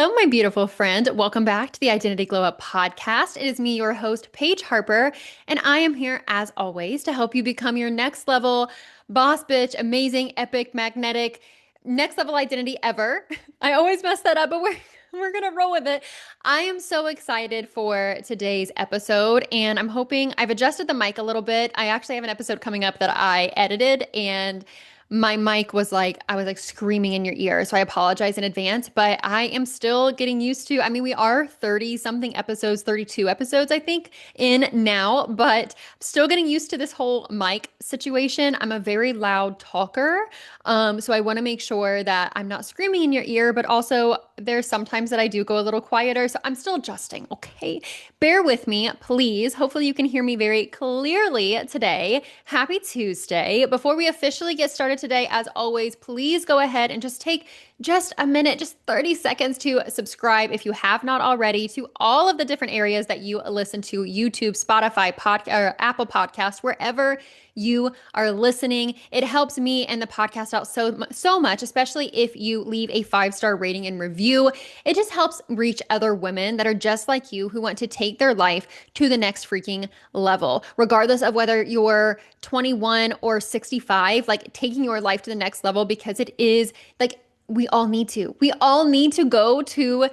Hello, my beautiful friend. Welcome back to the Identity Glow Up podcast. It is me, your host, Paige Harper, and I am here as always to help you become your next level boss bitch, amazing, epic, magnetic, next level identity ever. I always mess that up, but we're gonna roll with it. I am so excited for today's episode, and I'm hoping I've adjusted the mic a little bit. I actually have an episode coming up that I edited, and my mic was like, I was like screaming in your ear. So I apologize in advance, but I am still getting used to, I mean, we are 30 something episodes, 32 episodes, I think, in now, but still getting used to this whole mic situation. I'm a very loud talker. So I want to make sure that I'm not screaming in your ear, but also there's sometimes that I do go a little quieter. So I'm still adjusting. Okay. Bear with me, please. Hopefully you can hear me very clearly today. Happy Tuesday. Before we officially get started today, as always, please go ahead and just take just a minute, just 30 seconds to subscribe if you have not already to all of the different areas that you listen to: YouTube, Spotify, or Apple Podcasts, wherever you are listening. It helps me and the podcast out so much, especially if you leave a 5-star rating and review. It just helps reach other women that are just like you who want to take their life to the next freaking level, regardless of whether you're 21 or 65, like taking your life to the next level, because it is like we all need to. We all need to go to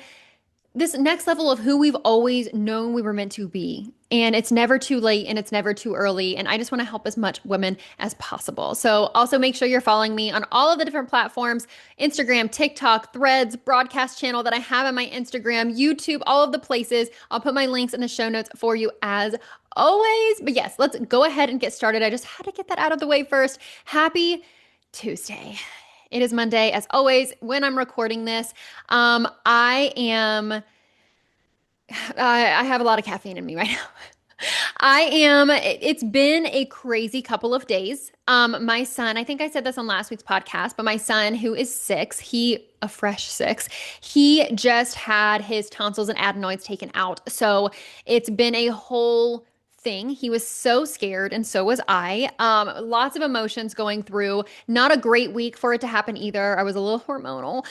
this next level of who we've always known we were meant to be. And it's never too late and it's never too early. And I just want to help as much women as possible. So also make sure you're following me on all of the different platforms: Instagram, TikTok, Threads, broadcast channel that I have on my Instagram, YouTube, all of the places. I'll put my links in the show notes for you as always. But yes, let's go ahead and get started. I just had to get that out of the way first. Happy Tuesday. It is Monday, as always, when I'm recording this. I am, I have a lot of caffeine in me right now. It's been a crazy couple of days. My son, I think I said this on last week's podcast, but my son, who is 6, a fresh 6, he just had his tonsils and adenoids taken out. So it's been a whole thing. He was so scared, and so was I. Lots of emotions going through. Not a great week for it to happen either. I was a little hormonal,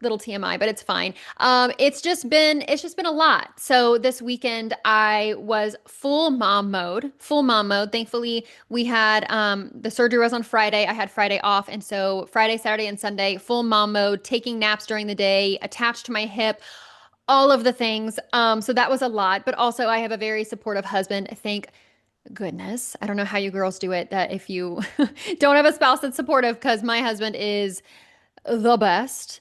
little TMI, but it's fine. It's just been a lot. So this weekend I was full mom mode, full mom mode. Thankfully, we had the surgery was on Friday. I had Friday off, and so Friday, Saturday, and Sunday, full mom mode, taking naps during the day, attached to my hip, all of the things. So that was a lot, but also I have a very supportive husband. Thank goodness. I don't know how you girls do it, that if you don't have a spouse that's supportive, because my husband is the best.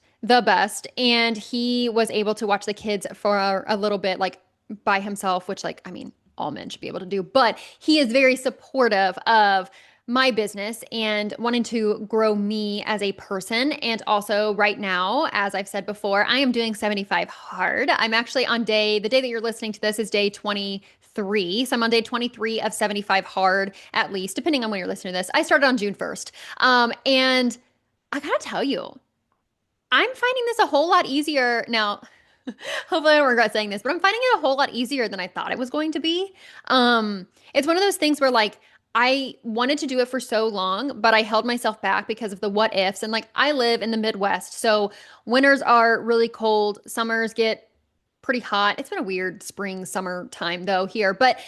And he was able to watch the kids for a little bit, like by himself, which, like, I mean, all men should be able to do, but he is very supportive of my business and wanting to grow me as a person. And also right now, as I've said before, I am doing 75 hard. I'm actually on the day that you're listening to this is day 23. So I'm on day 23 of 75 hard, at least, depending on when you're listening to this. I started on June 1st. And I gotta tell you, I'm finding this a whole lot easier now. Hopefully I don't regret saying this, but I'm finding it a whole lot easier than I thought it was going to be. It's one of those things where, like, I wanted to do it for so long, but I held myself back because of the what ifs. And like, I live in the Midwest, so winters are really cold, summers get pretty hot. It's been a weird spring, summer time though here, but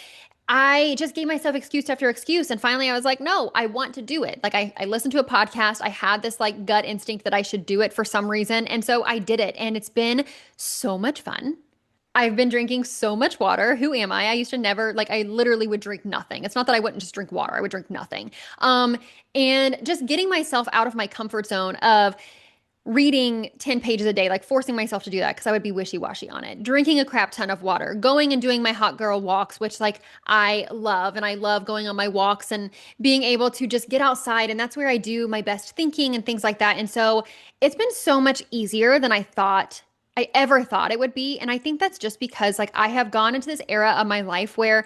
I just gave myself excuse after excuse. And finally I was like, no, I want to do it. Like I listened to a podcast. I had this like gut instinct that I should do it for some reason. And so I did it. And it's been so much fun. I've been drinking so much water. Who am I? I used to never, like, I literally would drink nothing. It's not that I wouldn't just drink water. I would drink nothing. And just getting myself out of my comfort zone of reading 10 pages a day, like forcing myself to do that because I would be wishy-washy on it. Drinking a crap ton of water, going and doing my hot girl walks, which, like, I love. And I love going on my walks and being able to just get outside. And that's where I do my best thinking and things like that. And so it's been so much easier than I ever thought it would be. And I think that's just because, like, I have gone into this era of my life where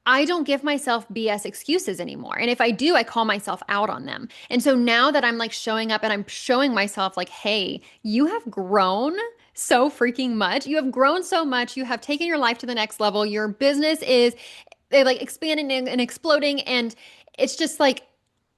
I don't give myself BS excuses anymore. And if I do, I call myself out on them. And so now that I'm like showing up and I'm showing myself like, hey, you have grown so freaking much. You have grown so much. You have taken your life to the next level. Your business is like expanding and exploding. And it's just like,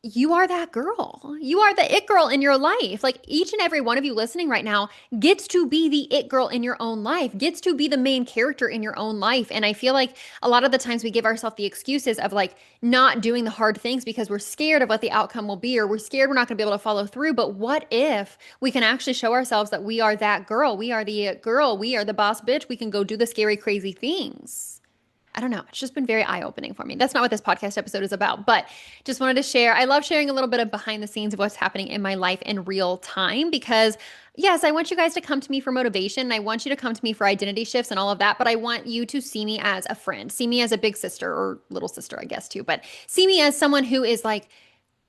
you are that girl. You are the it girl in your life. Like each and every one of you listening right now gets to be the it girl in your own life, gets to be the main character in your own life. And I feel like a lot of the times we give ourselves the excuses of like not doing the hard things because we're scared of what the outcome will be, or we're scared we're not going to be able to follow through. But what if we can actually show ourselves that we are that girl? We are the it girl. We are the boss bitch. We can go do the scary, crazy things. I don't know. It's just been very eye-opening for me. That's not what this podcast episode is about, but just wanted to share. I love sharing a little bit of behind the scenes of what's happening in my life in real time because, yes, I want you guys to come to me for motivation. And I want you to come to me for identity shifts and all of that, but I want you to see me as a friend, see me as a big sister or little sister, I guess, too, but see me as someone who is like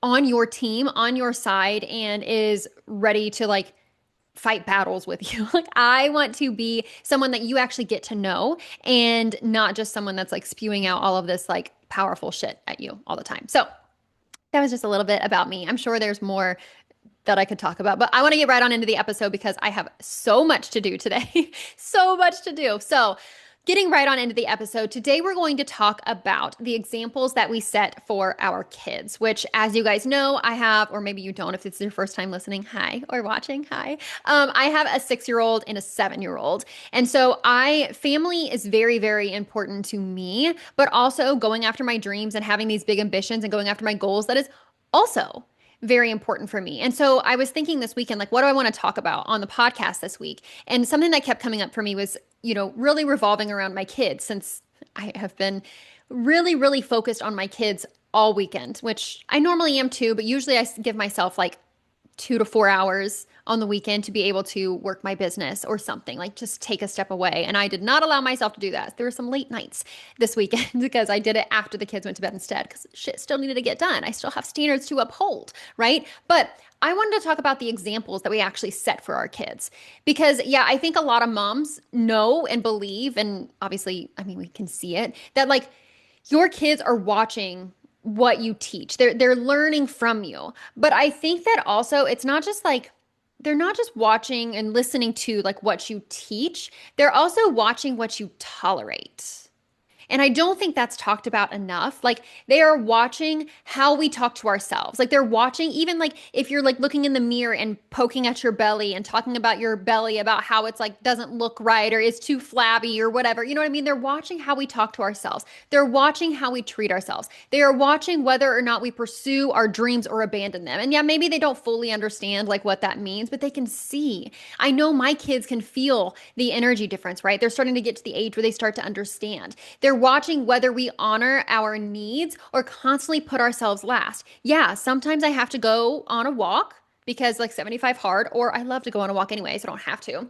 on your team, on your side, and is ready to like fight battles with you. Like I want to be someone that you actually get to know and not just someone that's like spewing out all of this like powerful shit at you all the time. So that was just a little bit about me. I'm sure there's more that I could talk about, but I want to get right on into the episode because I have so much to do today. So much to do. So getting right on into the episode, today we're going to talk about the examples that we set for our kids, which, as you guys know, I have, or maybe you don't, if it's your first time listening, hi, or watching, hi. I have a 6-year-old and a 7-year-old. And so family is very, very important to me, but also going after my dreams and having these big ambitions and going after my goals, that is also very important for me. And so I was thinking this weekend, like, what do I want to talk about on the podcast this week? And something that kept coming up for me was, really revolving around my kids since I have been really, really focused on my kids all weekend, which I normally am too, but usually I give myself like 2 to 4 hours on the weekend to be able to work my business or something, like just take a step away. And I did not allow myself to do that. There were some late nights this weekend because I did it after the kids went to bed instead because shit still needed to get done. I still have standards to uphold, right? But I wanted to talk about the examples that we actually set for our kids because, yeah, I think a lot of moms know and believe, and obviously, I mean, we can see it, that like your kids are watching what you teach. They're learning from you. But I think that also it's not just like they're not just watching and listening to like what you teach. They're also watching what you tolerate. And I don't think that's talked about enough. Like they are watching how we talk to ourselves. Like they're watching, even like if you're like looking in the mirror and poking at your belly and talking about your belly, about how it's like doesn't look right or is too flabby or whatever. You know what I mean? They're watching how we talk to ourselves. They're watching how we treat ourselves. They are watching whether or not we pursue our dreams or abandon them. And yeah, maybe they don't fully understand like what that means, but they can see. I know my kids can feel the energy difference, right? They're starting to get to the age where they start to understand. They're watching whether we honor our needs or constantly put ourselves last. Yeah, sometimes I have to go on a walk because like 75 hard, or I love to go on a walk anyway, so I don't have to.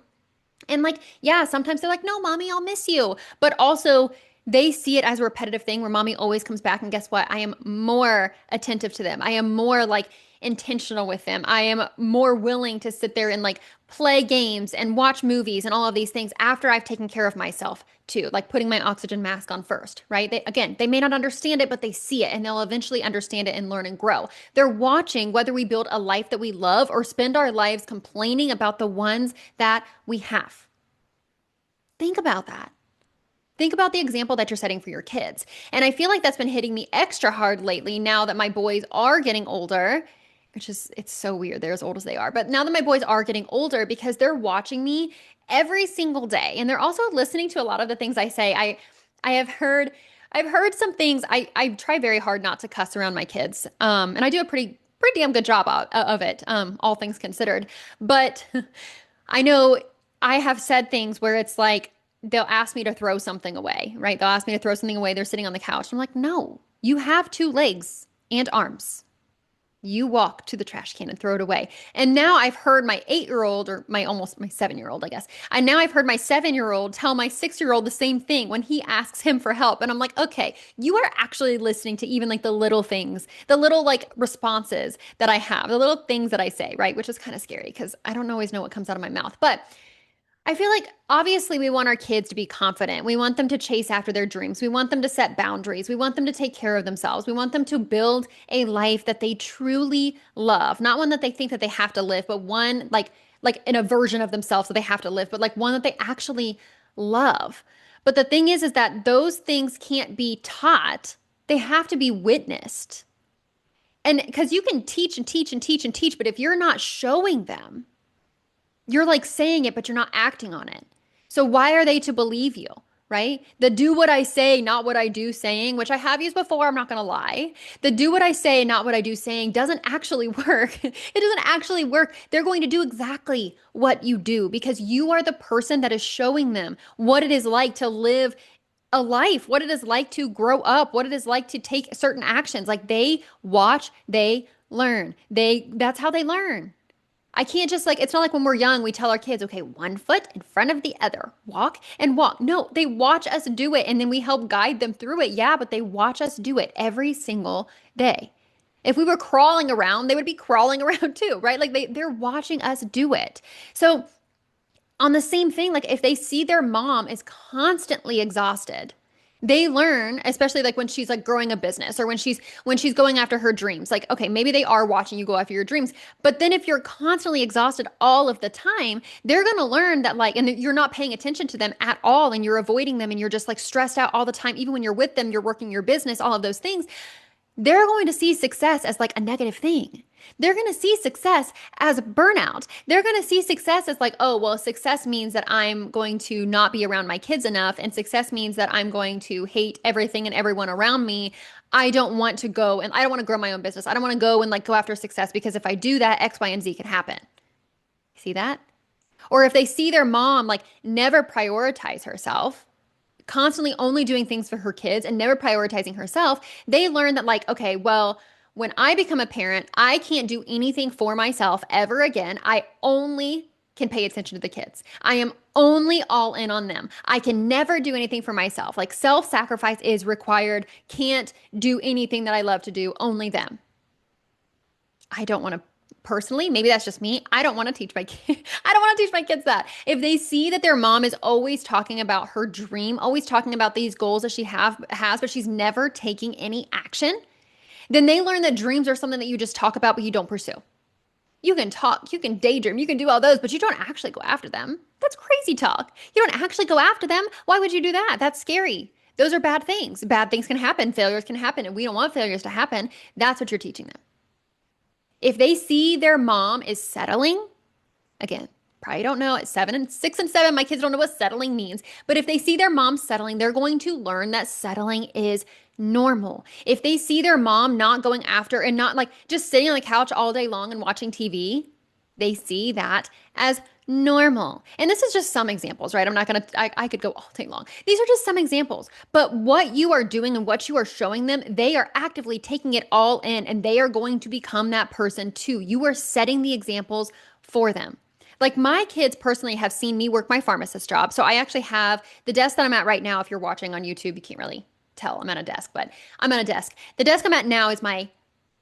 And like, yeah, sometimes they're like, no, mommy, I'll miss you. But also, they see it as a repetitive thing where mommy always comes back. And guess what? I am more attentive to them. I am more like intentional with them. I am more willing to sit there and like play games and watch movies and all of these things after I've taken care of myself too, like putting my oxygen mask on first, right? Again, they may not understand it, but they see it and they'll eventually understand it and learn and grow. They're watching whether we build a life that we love or spend our lives complaining about the ones that we have. Think about that. Think about the example that you're setting for your kids. And I feel like that's been hitting me extra hard lately now that my boys are getting older, which is, it's so weird. They're as old as they are. But now that my boys are getting older because they're watching me every single day and they're also listening to a lot of the things I say. I have heard, I've heard some things. I try very hard not to cuss around my kids. And I do a pretty damn good job of it, all things considered. But I know I have said things where it's like, they'll ask me to throw something away, right? They'll ask me to throw something away. They're sitting on the couch. I'm like, no, you have 2 legs and arms. You walk to the trash can and throw it away. And now I've heard my 8-year-old, or my 7-year-old, I guess. And now I've heard my 7-year-old tell my 6-year-old the same thing when he asks him for help. And I'm like, okay, you are actually listening to even like the little things, the little like responses that I have, the little things that I say, right? Which is kind of scary because I don't always know what comes out of my mouth. But I feel like obviously we want our kids to be confident. We want them to chase after their dreams. We want them to set boundaries. We want them to take care of themselves. We want them to build a life that they truly love, not one that they think that they have to live, but one like in a version of themselves that they have to live, but like one that they actually love. But the thing is that those things can't be taught. They have to be witnessed. And because you can teach and teach and teach and teach, but if you're not showing them, you're like saying it, but you're not acting on it. So why are they to believe you? Right? The do what I say, not what I do saying, which I have used before, I'm not going to lie. The do what I say, not what I do saying doesn't actually work. It doesn't actually work. They're going to do exactly what you do because you are the person that is showing them what it is like to live a life, what it is like to grow up, what it is like to take certain actions. Like they watch, they learn. That's how they learn. I can't just like, it's not like when we're young, we tell our kids, okay, one foot in front of the other, walk and walk. No, they watch us do it and then we help guide them through it. Yeah, but they watch us do it every single day. If we were crawling around, they would be crawling around too, right? Like they're watching us do it. So on the same thing, like if they see their mom is constantly exhausted, they learn, especially like when she's like growing a business or when she's going after her dreams. Like, okay, maybe they are watching you go after your dreams, but then if you're constantly exhausted all of the time, they're going to learn that like, and you're not paying attention to them at all and you're avoiding them and you're just like stressed out all the time. Even when you're with them, you're working your business, all of those things. They're going to see success as like a negative thing. They're going to see success as burnout. They're going to see success as like, oh, well, success means that I'm going to not be around my kids enough. And success means that I'm going to hate everything and everyone around me. I don't want to go and I don't want to grow my own business. I don't want to go and like go after success because if I do that, X, Y, and Z can happen. See that? Or if they see their mom like never prioritize herself, constantly only doing things for her kids and never prioritizing herself, they learn that, like, okay, well, when I become a parent, I can't do anything for myself ever again. I only can pay attention to the kids. I am only all in on them. I can never do anything for myself. Like self sacrifice is required. Can't do anything that I love to do, only them. I don't want to personally, maybe that's just me. I don't want to teach my kids. I don't want to teach my kids that. If they see that their mom is always talking about her dream, always talking about these goals that she has, but she's never taking any action, then they learn that dreams are something that you just talk about, but you don't pursue. You can talk, you can daydream, you can do all those, but you don't actually go after them. That's crazy talk. You don't actually go after them. Why would you do that? That's scary. Those are bad things. Bad things can happen. Failures can happen, and we don't want failures to happen. That's what you're teaching them. If they see their mom is settling, again, probably don't know at 6 and 7, my kids don't know what settling means. But if they see their mom settling, they're going to learn that settling is normal. If they see their mom not going after and not like just sitting on the couch all day long and watching TV, they see that as normal. And this is just some examples, right? I'm not going to, I could go all day long. These are just some examples. But what you are doing and what you are showing them, they are actively taking it all in and they are going to become that person too. You are setting the examples for them. Like my kids personally have seen me work my pharmacist job. So I actually have the desk that I'm at right now. If you're watching on YouTube, you can't really tell I'm at a desk, but I'm at a desk. The desk I'm at now is my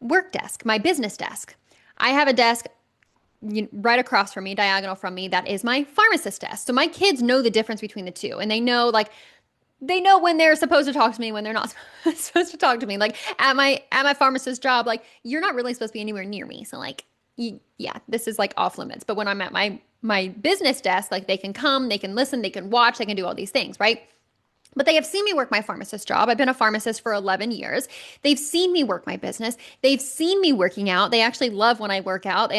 work desk, my business desk. I have a desk right across from me, diagonal from me, that is my pharmacist desk. So my kids know the difference between the two. And they know when they're supposed to talk to me, when they're not supposed to talk to me. Like at my pharmacist job, like you're not really supposed to be anywhere near me. So like, yeah, this is like off limits. But when I'm at my business desk, like they can come, they can listen, they can watch, they can do all these things, right? But they have seen me work my pharmacist job. I've been a pharmacist for 11 years. They've seen me work my business. They've seen me working out. They actually love when I work out.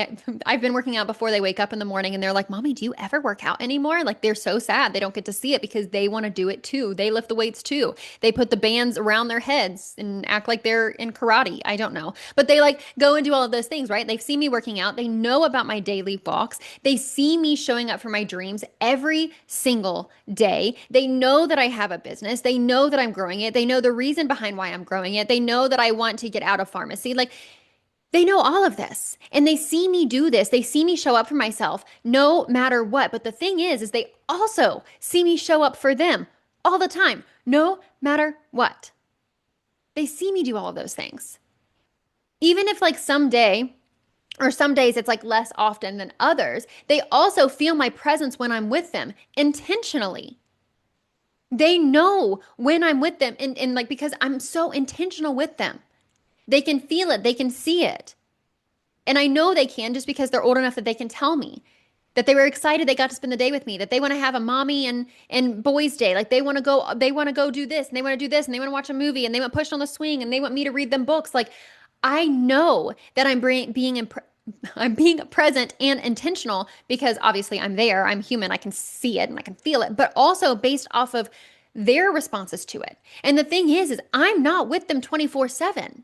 I've been working out before they wake up in the morning and they're like, Mommy, do you ever work out anymore? Like they're so sad. They don't get to see it because they want to do it too. They lift the weights too. They put the bands around their heads and act like they're in karate. I don't know. But they like go and do all of those things, right? They've seen me working out. They know about my daily walks. They see me showing up for my dreams every single day. They know that I have a business. They know that I'm growing it. They know the reason behind why I'm growing it. They know that I want to get out of pharmacy. Like they know all of this and they see me do this. They see me show up for myself no matter what. But the thing is they also see me show up for them all the time, no matter what. They see me do all of those things. Even if like someday or some days it's like less often than others, they also feel my presence when I'm with them intentionally. They know when I'm with them and like because I'm so intentional with them. They can feel it, they can see it. And I know they can just because they're old enough that they can tell me that they were excited they got to spend the day with me, that they want to have a mommy and boys day. Like they want to go do this and they want to do this and they want to watch a movie and they want pushed on the swing and they want me to read them books. Like I know that I'm being present and intentional because obviously I'm there, I'm human, I can see it and I can feel it, but also based off of their responses to it. And the thing is I'm not with them 24/7.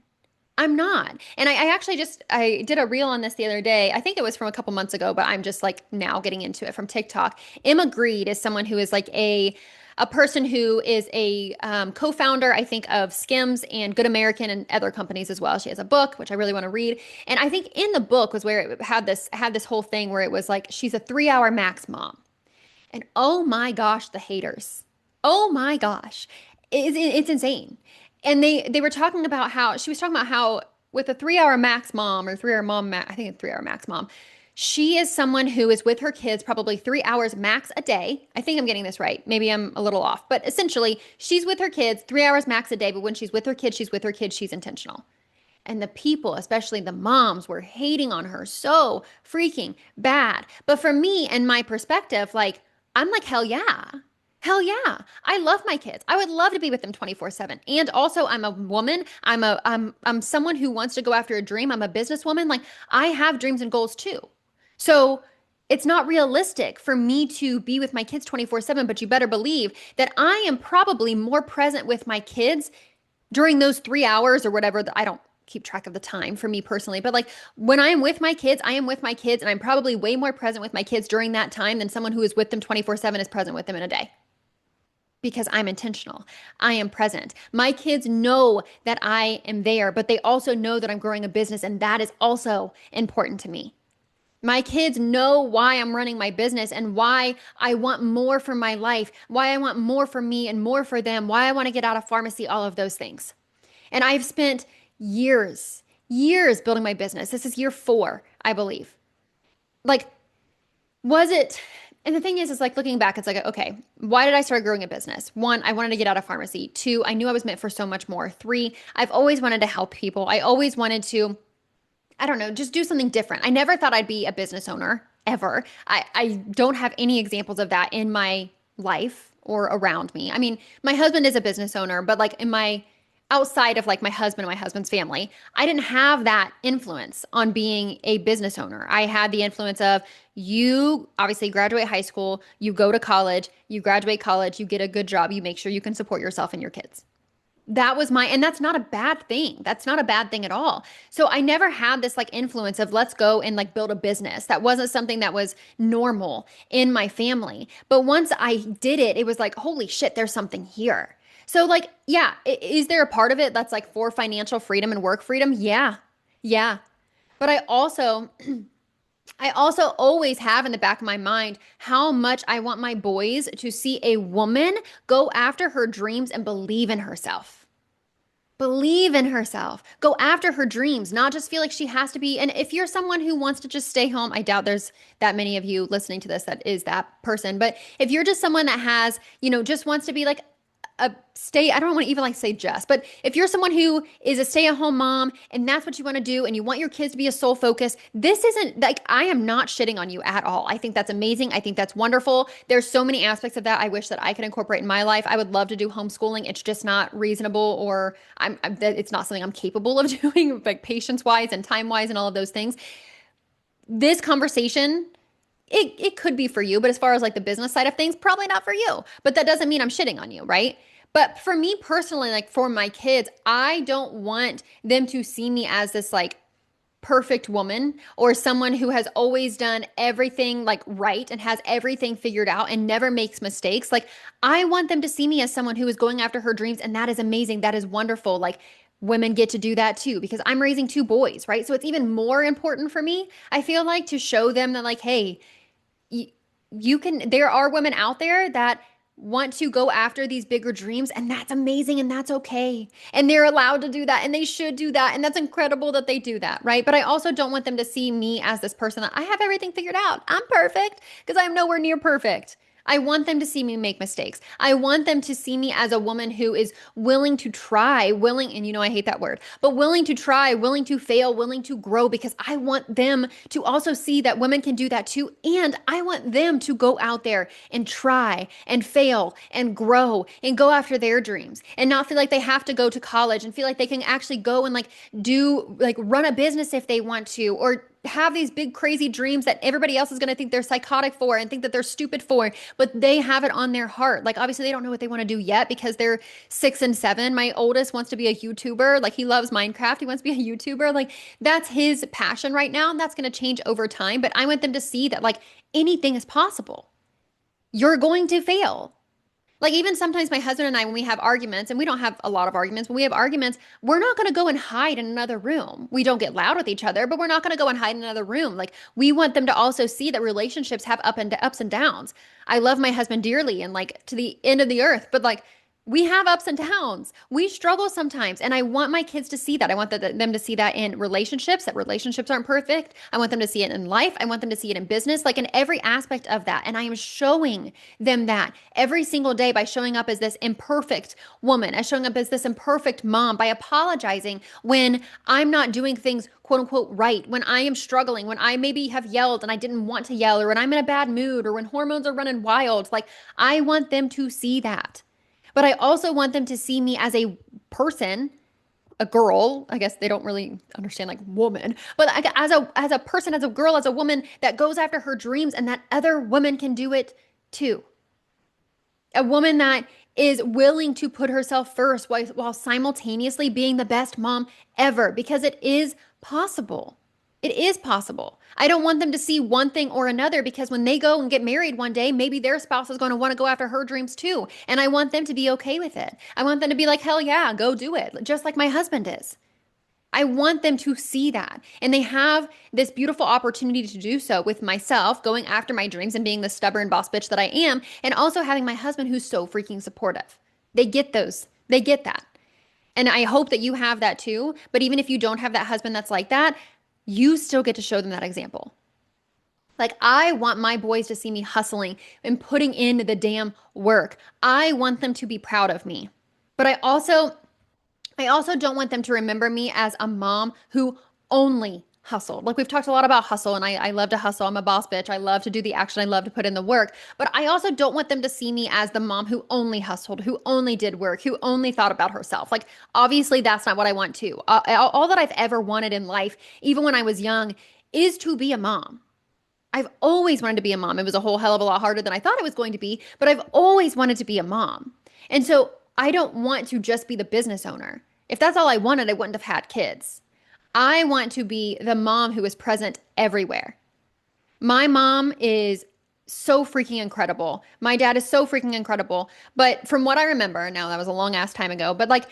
I'm not. And I actually just I did a reel on this the other day. I think it was from a couple months ago, but I'm just like now getting into it from TikTok. Emma Greed is someone who is like a person who is a co-founder, I think, of Skims and Good American and other companies as well. She has a book, which I really want to read. And I think in the book was where it had this whole thing where it was like she's a 3 hour max mom. And oh my gosh, the haters. Oh my gosh. It's insane. And they were talking about how she was talking about how with a 3 hour max mom or 3 hour mom, I think it's 3 hour max mom, she is someone who is with her kids probably 3 hours max a day. I think I'm getting this right. Maybe I'm a little off, but essentially she's with her kids 3 hours max a day. But when she's with her kids, she's intentional. And the people, especially the moms, were hating on her so freaking bad. But for me and my perspective, like, I'm like, hell yeah. Hell yeah. I love my kids. I would love to be with them 24/7. And also I'm a woman. I'm someone who wants to go after a dream. I'm a businesswoman. Like I have dreams and goals too. So it's not realistic for me to be with my kids 24/7, but you better believe that I am probably more present with my kids during those 3 hours or whatever. I don't keep track of the time for me personally, but like when I am with my kids, I am with my kids and I'm probably way more present with my kids during that time than someone who is with them 24/7 is present with them in a day because I'm intentional. I am present. My kids know that I am there, but they also know that I'm growing a business and that is also important to me. My kids know why I'm running my business and why I want more for my life, why I want more for me and more for them, why I want to get out of pharmacy, all of those things. And I've spent years building my business. This is year 4, I believe. Like, was it? And the thing is like looking back, it's like, okay, why did I start growing a business? 1, I wanted to get out of pharmacy. 2, I knew I was meant for so much more. 3, I've always wanted to help people. I always wanted to, I don't know, just do something different. I never thought I'd be a business owner ever. I don't have any examples of that in my life or around me. I mean, my husband is a business owner, but like in my outside of like my husband and my husband's family, I didn't have that influence on being a business owner. I had the influence of you obviously graduate high school, you go to college, you graduate college, you get a good job, you make sure you can support yourself and your kids. That was and that's not a bad thing. That's not a bad thing at all. So I never had this like influence of let's go and like build a business. That wasn't something that was normal in my family. But once I did it, it was like, holy shit, there's something here. So like, yeah, is there a part of it that's like for financial freedom and work freedom? Yeah. Yeah. But I also always have in the back of my mind how much I want my boys to see a woman go after her dreams and believe in herself. Believe in herself. Go after her dreams, not just feel like she has to be. And if you're someone who wants to just stay home, I doubt there's that many of you listening to this that is that person. But if you're just someone that has, just wants to be like I don't want to even like say just, but if you're someone who is a stay-at-home mom and that's what you want to do and you want your kids to be a sole focus, this isn't like, I am not shitting on you at all. I think that's amazing. I think that's wonderful. There's so many aspects of that I wish that I could incorporate in my life. I would love to do homeschooling. It's just not reasonable or it's not something I'm capable of doing like patience-wise and time-wise and all of those things. This conversation it could be for you, but as far as like the business side of things, probably not for you. But that doesn't mean I'm shitting on you, right? But for me personally, like for my kids, I don't want them to see me as this like perfect woman or someone who has always done everything like right and has everything figured out and never makes mistakes. Like I want them to see me as someone who is going after her dreams, and that is amazing. That is wonderful. Like women get to do that too because I'm raising 2 boys, right? So it's even more important for me, I feel like, to show them that like, hey, there are women out there that want to go after these bigger dreams, and that's amazing and that's okay. And they're allowed to do that and they should do that. And that's incredible that they do that, right? But I also don't want them to see me as this person that I have everything figured out. I'm perfect because I'm nowhere near perfect. I want them to see me make mistakes. I want them to see me as a woman who is willing to try, willing, and you know, I hate that word, but willing to try, willing to fail, willing to grow, because I want them to also see that women can do that too. And I want them to go out there and try and fail and grow and go after their dreams and not feel like they have to go to college and feel like they can actually go and like do, like run a business if they want to, or have these big crazy dreams that everybody else is going to think they're psychotic for and think that they're stupid for, but they have it on their heart. Like obviously they don't know what they want to do yet because they're 6 and 7. My oldest wants to be a YouTuber. Like he loves Minecraft. He wants to be a YouTuber. Like that's his passion right now. And that's going to change over time. But I want them to see that like anything is possible. You're going to fail. Like even sometimes my husband and I, when we have arguments, and we don't have a lot of arguments, when we have arguments, we're not going to go and hide in another room. We don't get loud with each other, but we're not going to go and hide in another room. Like we want them to also see that relationships have ups and downs. I love my husband dearly and like to the end of the earth, but like we have ups and downs. We struggle sometimes. And I want my kids to see that. I want them to see that in relationships, that relationships aren't perfect. I want them to see it in life. I want them to see it in business, like in every aspect of that. And I am showing them that every single day by showing up as this imperfect woman, as showing up as this imperfect mom, by apologizing when I'm not doing things quote unquote right, when I am struggling, when I maybe have yelled and I didn't want to yell, or when I'm in a bad mood, or when hormones are running wild. Like I want them to see that. But I also want them to see me as a person, a girl. I guess they don't really understand like woman, but as a person, as a girl, as a woman that goes after her dreams and that other women can do it too. A woman that is willing to put herself first while simultaneously being the best mom ever, because it is possible. It is possible. I don't want them to see one thing or another, because when they go and get married one day, maybe their spouse is going to want to go after her dreams too. And I want them to be okay with it. I want them to be like, hell yeah, go do it. Just like my husband is. I want them to see that. And they have this beautiful opportunity to do so with myself, going after my dreams and being the stubborn boss bitch that I am, and also having my husband who's so freaking supportive. They get those. They get that. And I hope that you have that too. But even if you don't have that husband that's like that, you still get to show them that example. Like, I want my boys to see me hustling and putting in the damn work. I want them to be proud of me. But I also don't want them to remember me as a mom who only hustled. Like we've talked a lot about hustle, and I love to hustle. I'm a boss bitch. I love to do the action. I love to put in the work. But I also don't want them to see me as the mom who only hustled, who only did work, who only thought about herself. Like obviously that's not what I want to. All that I've ever wanted in life, even when I was young, is to be a mom. I've always wanted to be a mom. It was a whole hell of a lot harder than I thought it was going to be, but I've always wanted to be a mom. And so I don't want to just be the business owner. If that's all I wanted, I wouldn't have had kids. I want to be the mom who is present everywhere. My mom is so freaking incredible. My dad is so freaking incredible. But from what I remember, now that was a long ass time ago, but like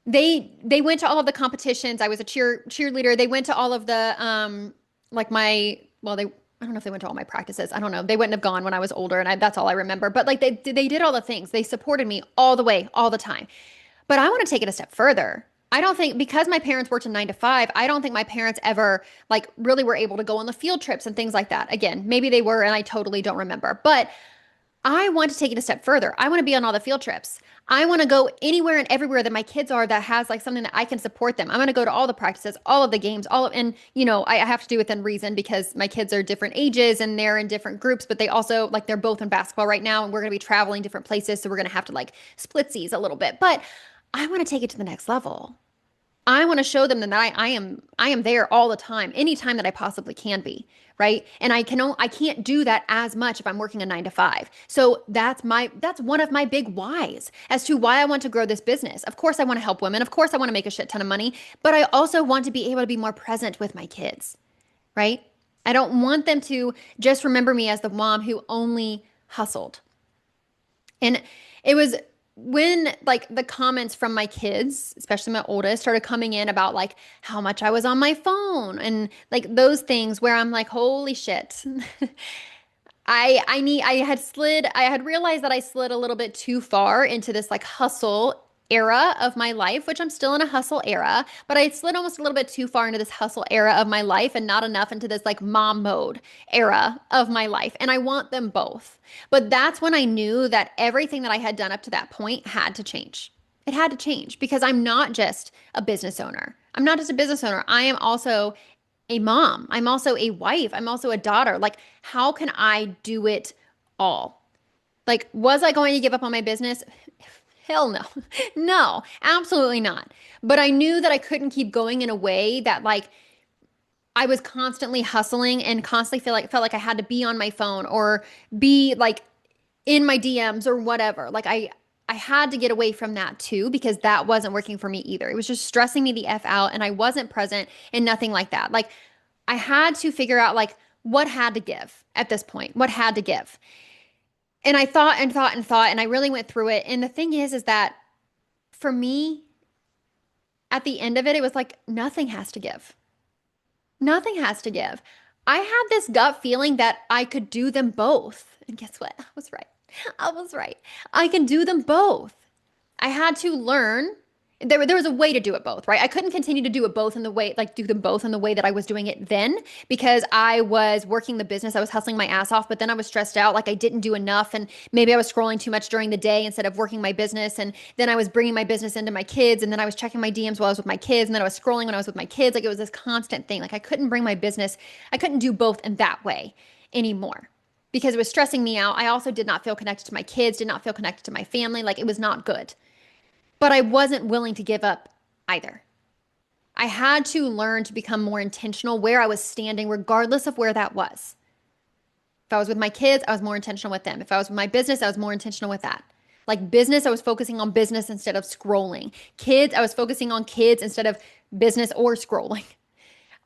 they went to all of the competitions. I was a cheerleader. They went to all of the like my well they I don't know if they went to all my practices. I don't know. They wouldn't have gone when I was older, and that's all I remember. But like they did all the things. They supported me all the way, all the time. But I want to take it a step further. I don't think, because my parents worked a 9 to 5, I don't think my parents ever like really were able to go on the field trips and things like that. Again, maybe they were and I totally don't remember. But I want to take it a step further. I want to be on all the field trips. I want to go anywhere and everywhere that my kids are that has like something that I can support them. I'm going to go to all the practices, all of the games, and you know, I have to do within reason because my kids are different ages and they're in different groups, but they also like they're both in basketball right now and we're going to be traveling different places. So we're going to have to like splitsies a little bit, but I want to take it to the next level. I want to show them that I am there all the time, anytime that I possibly can be, right? And I can't do that as much if I'm working a 9 to 5. So that's one of my big whys as to why I want to grow this business. Of course, I want to help women. Of course, I want to make a shit ton of money, but I also want to be able to be more present with my kids, right? I don't want them to just remember me as the mom who only hustled. And it was when like the comments from my kids, especially my oldest, started coming in about like how much I was on my phone and like those things where I'm like, holy shit. I had realized that I slid a little bit too far into this like hustle era of my life, which I'm still in a hustle era, but I slid almost a little bit too far into this hustle era of my life and not enough into this like mom mode era of my life. And I want them both. But that's when I knew that everything that I had done up to that point had to change. It had to change because I'm not just a business owner. I'm not just a business owner. I am also a mom. I'm also a wife. I'm also a daughter. Like, how can I do it all? Like, was I going to give up on my business? Hell no. No, absolutely not. But I knew that I couldn't keep going in a way that like I was constantly hustling and constantly felt like I had to be on my phone or be like in my DMs or whatever. Like I had to get away from that too because that wasn't working for me either. It was just stressing me the F out and I wasn't present and nothing like that. Like I had to figure out like what had to give at this point, what had to give. And I thought and thought and thought, and I really went through it. And the thing is that for me, at the end of it, it was like nothing has to give. Nothing has to give. I had this gut feeling that I could do them both. And guess what? I was right. I was right. I can do them both. I had to learn. There was a way to do it both, right? I couldn't continue to do it both in the way, like do them both in the way that I was doing it then because I was working the business. I was hustling my ass off, but then I was stressed out. Like I didn't do enough. And maybe I was scrolling too much during the day instead of working my business. And then I was bringing my business into my kids. And then I was checking my DMs while I was with my kids. And then I was scrolling when I was with my kids. Like it was this constant thing. Like I couldn't bring my business, I couldn't do both in that way anymore because it was stressing me out. I also did not feel connected to my kids, did not feel connected to my family. Like it was not good. But I wasn't willing to give up either. I had to learn to become more intentional where I was standing, regardless of where that was. If I was with my kids, I was more intentional with them. If I was with my business, I was more intentional with that. Like business, I was focusing on business instead of scrolling. Kids, I was focusing on kids instead of business or scrolling.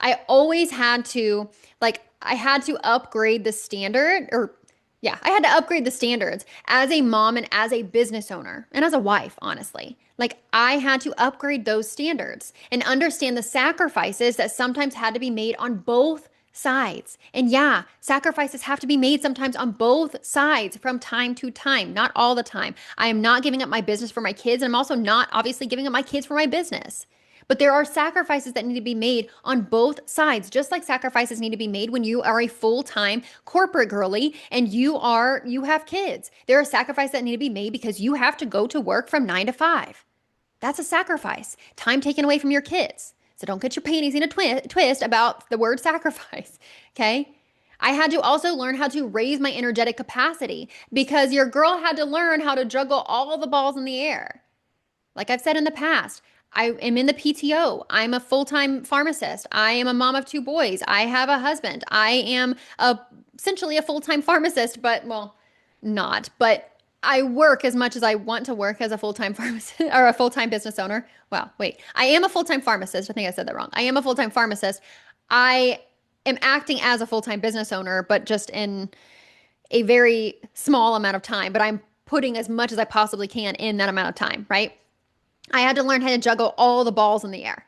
I always had to, like, I had to upgrade the standard or yeah, I had to upgrade the standards as a mom and as a business owner and as a wife, honestly. Like I had to upgrade those standards and understand the sacrifices that sometimes had to be made on both sides. And yeah, sacrifices have to be made sometimes on both sides from time to time, not all the time. I am not giving up my business for my kids, and I'm also not obviously giving up my kids for my business. But there are sacrifices that need to be made on both sides, just like sacrifices need to be made when you are a full-time corporate girly and you have kids. There are sacrifices that need to be made because you have to go to work from 9 to 5. That's a sacrifice. Time taken away from your kids. So don't get your panties in a twist about the word sacrifice, okay? I had to also learn how to raise my energetic capacity because your girl had to learn how to juggle all the balls in the air. Like I've said in the past, I am in the PTO. I'm a full-time pharmacist. I am a mom of 2 boys. I have a husband. I am essentially a full-time pharmacist, but well, not. But I work as much as I want to work as a full-time pharmacist or a full-time business owner. Well, wait. I am a full-time pharmacist. I think I said that wrong. I am a full-time pharmacist. I am acting as a full-time business owner, but just in a very small amount of time. But I'm putting as much as I possibly can in that amount of time, right? I had to learn how to juggle all the balls in the air.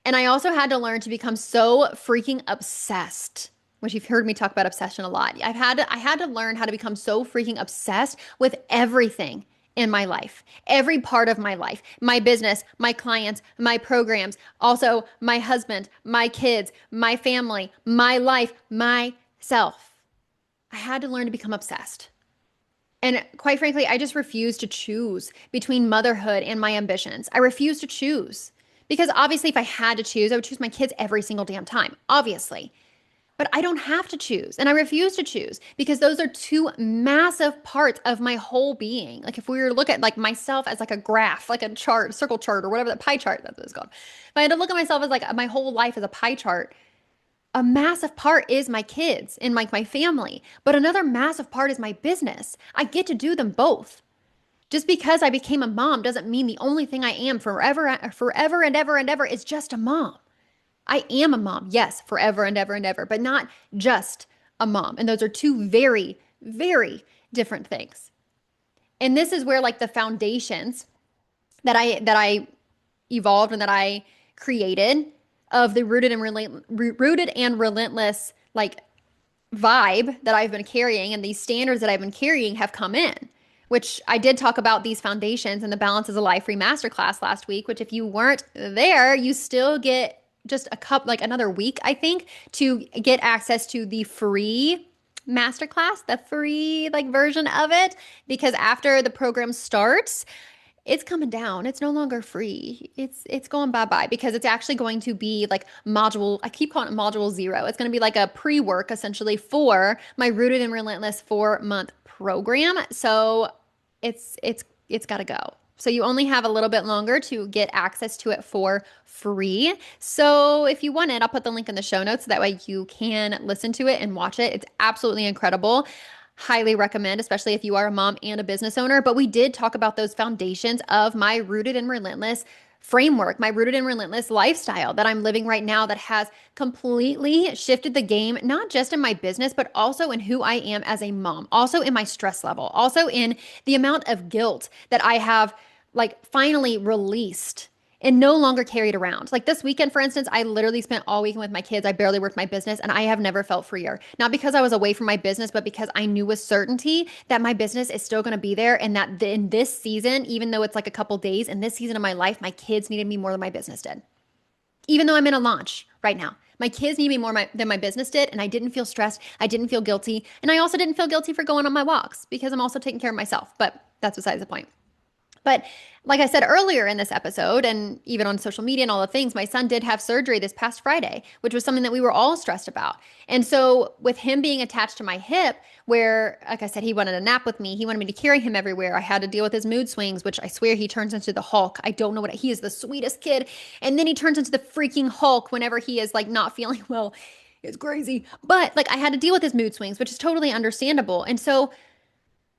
And I also had to learn to become so freaking obsessed, which you've heard me talk about obsession a lot. I had to learn how to become so freaking obsessed with everything in my life, every part of my life, my business, my clients, my programs, also my husband, my kids, my family, my life, myself. I had to learn to become obsessed. And quite frankly, I just refuse to choose between motherhood and my ambitions. I refuse to choose because obviously if I had to choose, I would choose my kids every single damn time, obviously. But I don't have to choose and I refuse to choose because those are two massive parts of my whole being. Like if we were to look at like myself as like a graph, like a chart, circle chart or whatever, that pie chart, that's what it's called. If I had to look at myself as like my whole life as a pie chart, a massive part is my kids and like my family, but another massive part is my business. I get to do them both. Just because I became a mom doesn't mean the only thing I am forever and ever and ever is just a mom. I am a mom, yes, forever and ever and ever, but not just a mom. And those are two very, very different things. And this is where like the foundations that I evolved and that I created of the rooted and relentless like vibe that I've been carrying and these standards that I've been carrying have come in, which I did talk about these foundations and the Balance is a Life free masterclass last week, which if you weren't there, you still get just a couple, like another week, I think, to get access to the free masterclass, the free like version of it, because after the program starts, it's coming down. It's no longer free. It's going bye-bye because it's actually going to be like module, I keep calling it module 0. It's going to be like a pre-work essentially for my Rooted and Relentless 4-month program. So it's got to go. So you only have a little bit longer to get access to it for free. So if you want it, I'll put the link in the show notes so that way you can listen to it and watch it. It's absolutely incredible. Highly recommend, especially if you are a mom and a business owner. But we did talk about those foundations of my Rooted and Relentless framework, my Rooted and Relentless lifestyle that I'm living right now that has completely shifted the game, not just in my business, but also in who I am as a mom, also in my stress level, also in the amount of guilt that I have like finally released and no longer carried around. Like this weekend, for instance, I literally spent all weekend with my kids. I barely worked my business and I have never felt freer. Not because I was away from my business, but because I knew with certainty that my business is still going to be there and that in this season, even though it's like a couple days, in this season of my life, my kids needed me more than my business did. Even though I'm in a launch right now, my kids need me more than my business did. And I didn't feel stressed. I didn't feel guilty. And I also didn't feel guilty for going on my walks because I'm also taking care of myself. But that's besides the point. But like I said earlier in this episode, and even on social media and all the things, my son did have surgery this past Friday, which was something that we were all stressed about. And so, with him being attached to my hip, where, like I said, he wanted a nap with me, he wanted me to carry him everywhere. I had to deal with his mood swings, which I swear he turns into the Hulk. I don't know what he is, the sweetest kid. And then he turns into the freaking Hulk whenever he is like not feeling well. It's crazy. But like I had to deal with his mood swings, which is totally understandable. And so,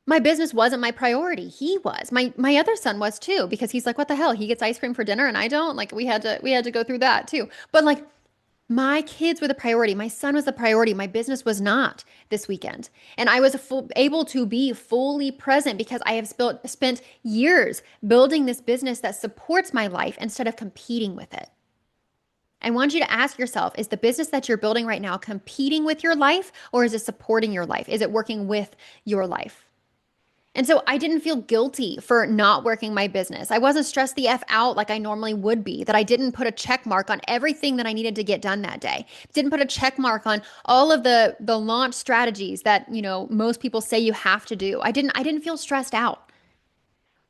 my business wasn't my priority. He was. My other son was too, because he's like, what the hell? He gets ice cream for dinner and I don't. Like we had to go through that too. But like my kids were the priority. My son was the priority. My business was not this weekend. And I was able to be fully present because I have spent years building this business that supports my life instead of competing with it. I want you to ask yourself, is the business that you're building right now competing with your life or is it supporting your life? Is it working with your life? And so I didn't feel guilty for not working my business. I wasn't stressed the F out like I normally would be, that I didn't put a check mark on everything that I needed to get done that day. Didn't put a check mark on all of the launch strategies that, most people say you have to do. I didn't feel stressed out.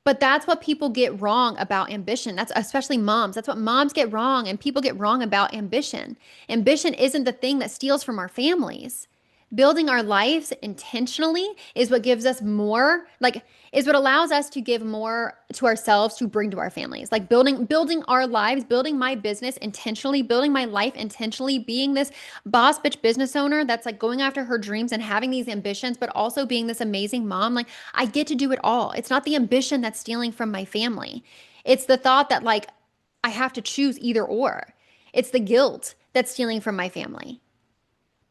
But that's what people get wrong about ambition. That's especially moms. That's what moms get wrong and people get wrong about ambition. Ambition isn't the thing that steals from our families. Building our lives intentionally is what gives us more, is what allows us to give more to ourselves to bring to our families. Like building our lives, building my business intentionally, building my life intentionally, being this boss bitch business owner that's like going after her dreams and having these ambitions, but also being this amazing mom. Like I get to do it all. It's not the ambition that's stealing from my family. It's the thought that like I have to choose either or. It's the guilt that's stealing from my family.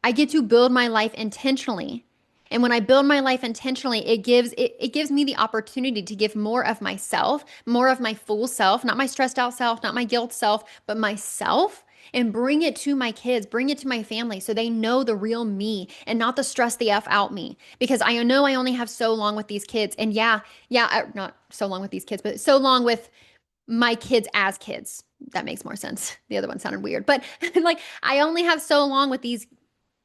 I get to build my life intentionally. And when I build my life intentionally, it gives me the opportunity to give more of myself, more of my full self, not my stressed out self, not my guilt self, but myself, and bring it to my kids, bring it to my family so they know the real me and not the stress the F out me. Because I know I only have so long with these kids. And not so long with these kids, but so long with my kids as kids. That makes more sense. The other one sounded weird. But like I only have so long with these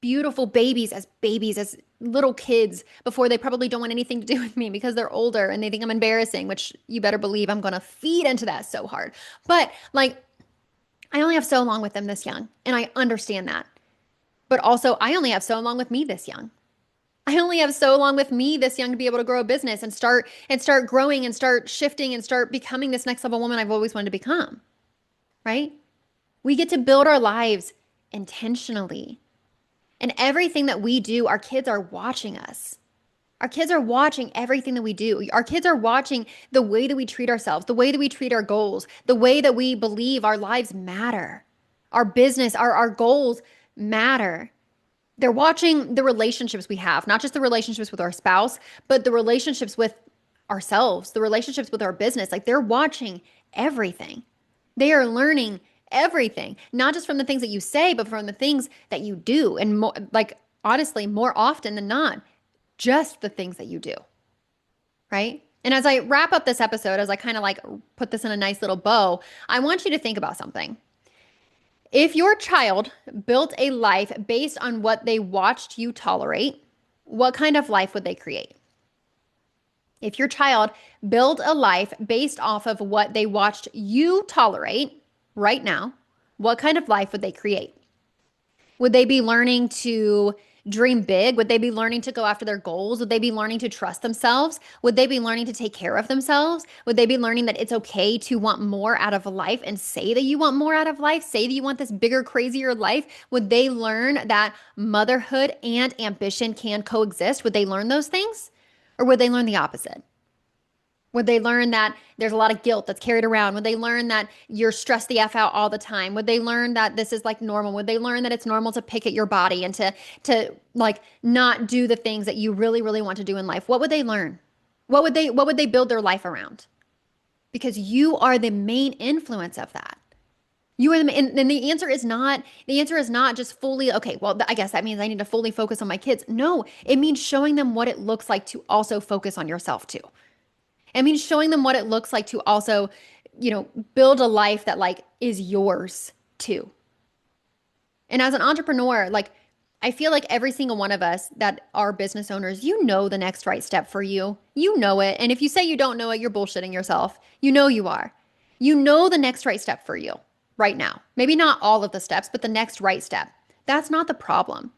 beautiful babies, as little kids before they probably don't want anything to do with me because they're older and they think I'm embarrassing, which you better believe I'm going to feed into that so hard. But like, I only have so long with them this young and I understand that. But also I only have so long with me this young. I only have so long with me this young to be able to grow a business and start growing and start shifting and start becoming this next level woman I've always wanted to become. Right? We get to build our lives intentionally. And everything that we do, our kids are watching us. Our kids are watching everything that we do. Our kids are watching the way that we treat ourselves, the way that we treat our goals, the way that we believe our lives matter. Our business, our goals matter. They're watching the relationships we have, not just the relationships with our spouse, but the relationships with ourselves, the relationships with our business. Like they're watching everything. They are learning everything, not just from the things that you say, but from the things that you do. And honestly, more often than not, just the things that you do, right? And as I wrap up this episode, as I kind of like put this in a nice little bow, I want you to think about something. If your child built a life based on what they watched you tolerate, what kind of life would they create? If your child built a life based off of what they watched you tolerate right now, what kind of life would they create? Would they be learning to dream big? Would they be learning to go after their goals? Would they be learning to trust themselves? Would they be learning to take care of themselves? Would they be learning that it's okay to want more out of life and say that you want more out of life? Say that you want this bigger, crazier life? Would they learn that motherhood and ambition can coexist? Would they learn those things? Or would they learn the opposite? Would they learn that there's a lot of guilt that's carried around? Would they learn that you're stressed the F out all the time? Would they learn that this is like normal? Would they learn that it's normal to pick at your body and to like not do the things that you really, really want to do in life? What would they learn? What would they build their life around? Because you are the main influence of that. You are and the answer is not just fully, okay, well, I guess that means I need to fully focus on my kids. No, it means showing them what it looks like to also focus on yourself too. I mean, showing them what it looks like to also, build a life that like is yours too. And as an entrepreneur, like I feel like every single one of us that are business owners, you know the next right step for you. You know it. And if you say you don't know it, you're bullshitting yourself. You know you are. You know the next right step for you right now. Maybe not all of the steps, but the next right step. That's not the problem.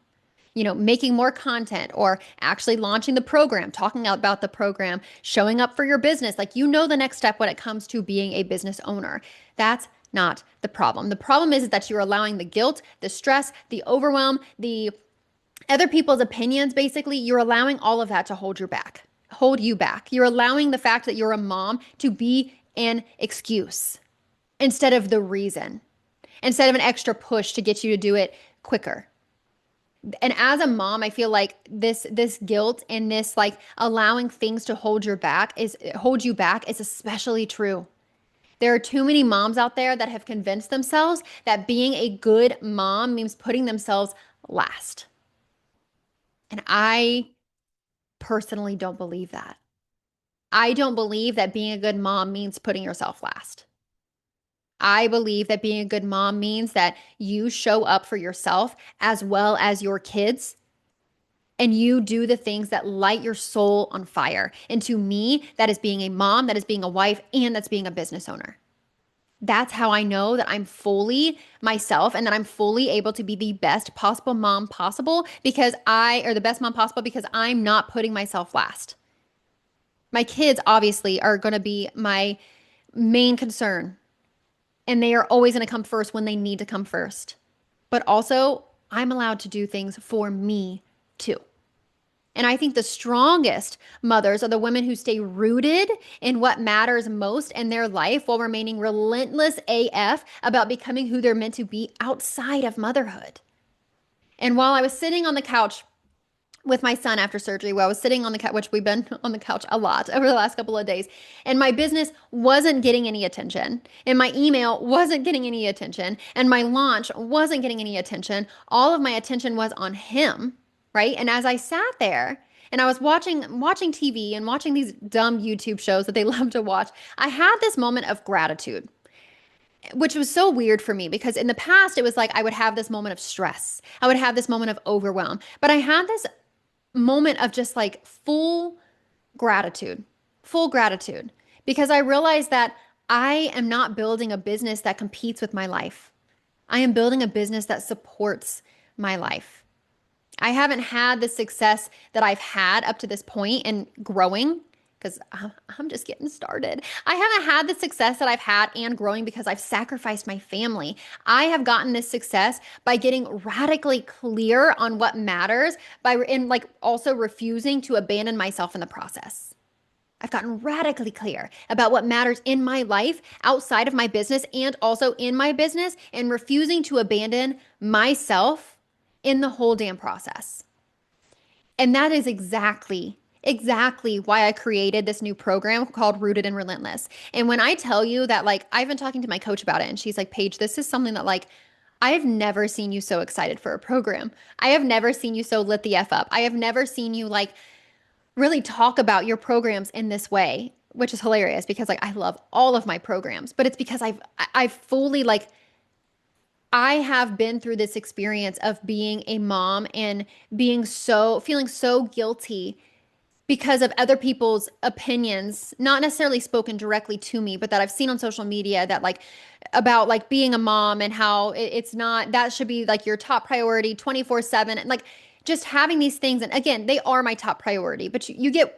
Making more content or actually launching the program, talking about the program, showing up for your business. Like, the next step when it comes to being a business owner. That's not the problem. The problem is that you're allowing the guilt, the stress, the overwhelm, the other people's opinions, basically, you're allowing all of that to hold you back. You're allowing the fact that you're a mom to be an excuse instead of the reason, instead of an extra push to get you to do it quicker. And as a mom, I feel like this guilt and this like allowing things to hold you back is especially true. There are too many moms out there that have convinced themselves that being a good mom means putting themselves last. And I personally don't believe that. I don't believe that being a good mom means putting yourself last. I believe that being a good mom means that you show up for yourself as well as your kids, and you do the things that light your soul on fire. And to me, that is being a mom, that is being a wife, and that's being a business owner. That's how I know that I'm fully myself and that I'm fully able to be the best possible mom possible or the best mom possible because I'm not putting myself last. My kids obviously are going to be my main concern. And they are always going to come first when they need to come first. But also, I'm allowed to do things for me too. And I think the strongest mothers are the women who stay rooted in what matters most in their life while remaining relentless AF about becoming who they're meant to be outside of motherhood. And while I was sitting on the couch with my son after surgery, where I was sitting on the couch, which we've been on the couch a lot over the last couple of days, and my business wasn't getting any attention, and my email wasn't getting any attention, and my launch wasn't getting any attention. All of my attention was on him, right? And as I sat there and I was watching TV and watching these dumb YouTube shows that they love to watch, I had this moment of gratitude, which was so weird for me because in the past it was like I would have this moment of stress. I would have this moment of overwhelm, but I had this moment of just like full gratitude, because I realized that I am not building a business that competes with my life. I am building a business that supports my life. I haven't had the success that I've had up to this point in growing because I'm just getting started. I haven't had the success that I've had and growing because I've sacrificed my family. I have gotten this success by getting radically clear on what matters and like also refusing to abandon myself in the process. I've gotten radically clear about what matters in my life outside of my business and also in my business and refusing to abandon myself in the whole damn process. And that is exactly why I created this new program called Rooted and Relentless. And when I tell you that, like, I've been talking to my coach about it and she's like, Paige, this is something that like, I have never seen you so excited for a program. I have never seen you so lit the F up. I have never seen you like really talk about your programs in this way. which is hilarious because like I love all of my programs, but it's because I've fully like I have been through this experience of being a mom and feeling so guilty because of other people's opinions, not necessarily spoken directly to me, but that I've seen on social media that like about like being a mom and how it's not, that should be like your top priority 24/7. And like just having these things. And again, they are my top priority, but you're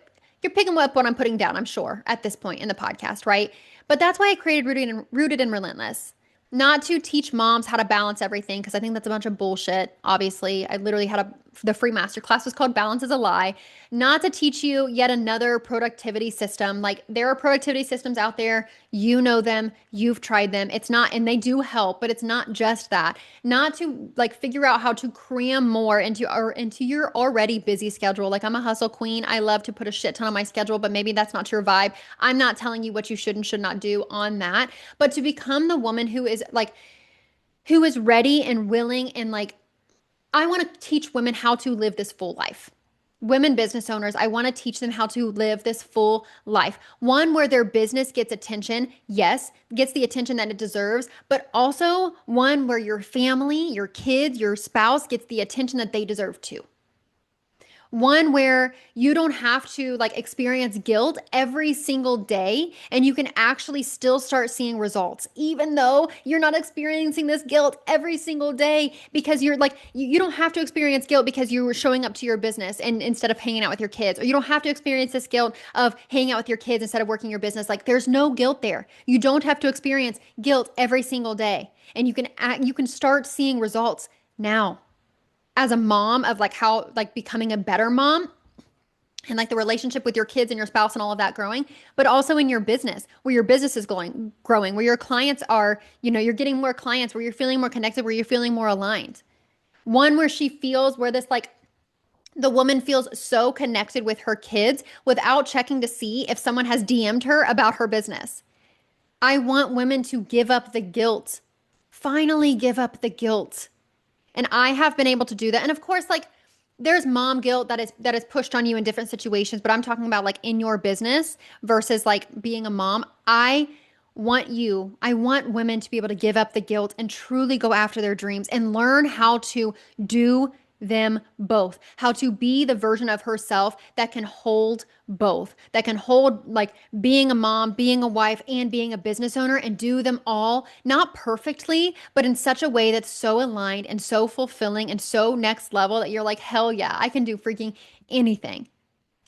picking up what I'm putting down, I'm sure, at this point in the podcast, right? But that's why I created Rooted and Relentless. Not to teach moms how to balance everything, because I think that's a bunch of bullshit. Obviously, I literally had the free masterclass was called Balance is a Lie. Not to teach you yet another productivity system. Like there are productivity systems out there. You know them, you've tried them. It's not, and they do help, but it's not just that. Not to like figure out how to cram more into your already busy schedule. Like I'm a hustle queen. I love to put a shit ton on my schedule, but maybe that's not your vibe. I'm not telling you what you should and should not do on that, but to become the woman who is ready and willing and like I want to teach women how to live this full life. Women business owners, I want to teach them how to live this full life. One where their business gets attention, yes, gets the attention that it deserves, but also one where your family, your kids, your spouse gets the attention that they deserve too. One where you don't have to like experience guilt every single day and you can actually still start seeing results, even though you're not experiencing this guilt every single day because you're like, you don't have to experience guilt because you were showing up to your business and instead of hanging out with your kids, or you don't have to experience this guilt of hanging out with your kids instead of working your business. Like there's no guilt there. You don't have to experience guilt every single day and you can start seeing results now as a mom of like how like becoming a better mom and like the relationship with your kids and your spouse and all of that growing, but also in your business where your business is growing, where your clients are, you're getting more clients, where you're feeling more connected, where you're feeling more aligned. One where she feels where this like the woman feels so connected with her kids without checking to see if someone has DM'd her about her business. I want women to give up the guilt. Finally give up the guilt. And I have been able to do that. And of course, like there's mom guilt that is pushed on you in different situations, but I'm talking about like in your business versus like being a mom. I want women to be able to give up the guilt and truly go after their dreams and learn how to do them both, how to be the version of herself that can hold both, that can hold like being a mom, being a wife, and being a business owner and do them all, not perfectly, but in such a way that's so aligned and so fulfilling and so next level that you're like, hell yeah, I can do freaking anything.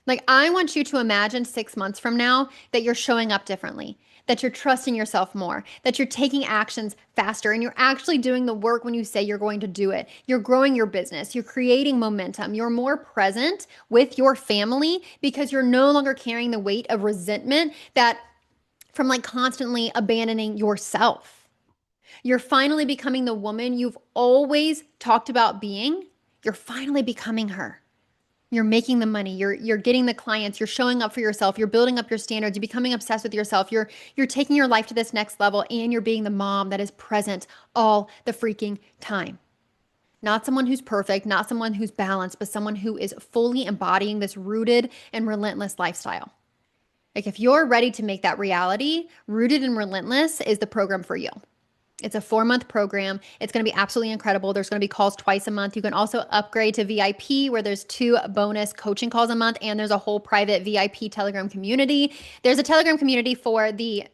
Like, I want you to imagine 6 months from now that you're showing up differently, that you're trusting yourself more, that you're taking actions faster, and you're actually doing the work when you say you're going to do it. You're growing your business, you're creating momentum, you're more present with your family because you're no longer carrying the weight of resentment that from like constantly abandoning yourself. You're finally becoming the woman you've always talked about being. You're finally becoming her. You're making the money, you're getting the clients, you're showing up for yourself, you're building up your standards, you're becoming obsessed with yourself, you're taking your life to this next level, and you're being the mom that is present all the freaking time. Not someone who's perfect, not someone who's balanced, but someone who is fully embodying this rooted and relentless lifestyle. Like if you're ready to make that reality, Rooted and Relentless is the program for you. It's a 4-month program. It's going to be absolutely incredible. There's going to be calls twice a month. You can also upgrade to VIP where there's 2 bonus coaching calls a month, and there's a whole private VIP Telegram community. There's a Telegram community for the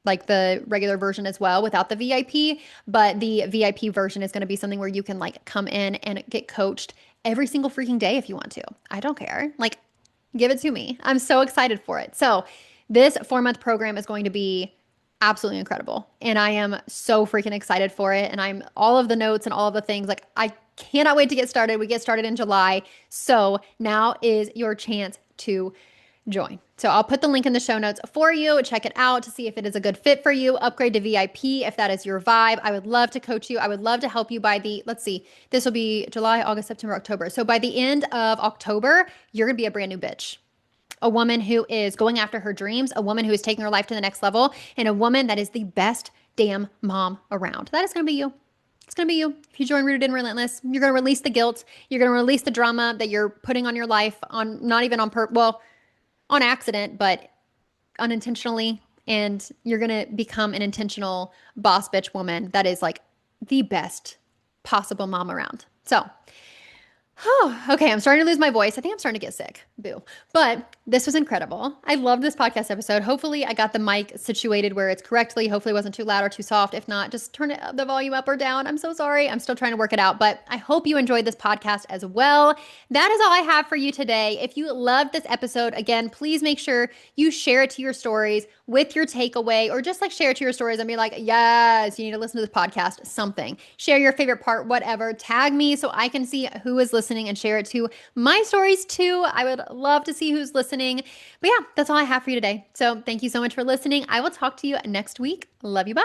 regular version as well without the VIP, but the VIP version is going to be something where you can like come in and get coached every single freaking day if you want to. I don't care. Like give it to me. I'm so excited for it. So this 4-month program is going to be absolutely incredible. And I am so freaking excited for it. And I'm all of the notes and all of the things. Like I cannot wait to get started. We get started in July. So now is your chance to join. So I'll put the link in the show notes for you. Check it out to see if it is a good fit for you. Upgrade to VIP if that is your vibe. I would love to coach you. I would love to help you by let's see, this will be July, August, September, October. So by the end of October, you're going to be a brand new bitch. A woman who is going after her dreams, a woman who is taking her life to the next level, and a woman that is the best damn mom around. That is going to be you. It's going to be you. If you join Rooted and Relentless, you're going to release the guilt. You're going to release the drama that you're putting on your life on not even on on accident, but unintentionally, and you're going to become an intentional boss bitch woman that is like the best possible mom around. So, oh, okay, I'm starting to lose my voice. I think I'm starting to get sick. Boo. But this was incredible. I love this podcast episode. Hopefully, I got the mic situated where it's correctly. Hopefully, it wasn't too loud or too soft. If not, just turn the volume up or down. I'm so sorry. I'm still trying to work it out, but I hope you enjoyed this podcast as well. That is all I have for you today. If you loved this episode, again, please make sure you share it to your stories with your takeaway, or just like share it to your stories and be like, yes, you need to listen to this podcast, something. Share your favorite part, whatever. Tag me so I can see who is listening and share it to my stories too. I would love to see who's listening. But yeah, that's all I have for you today. So thank you so much for listening. I will talk to you next week. Love you. Bye.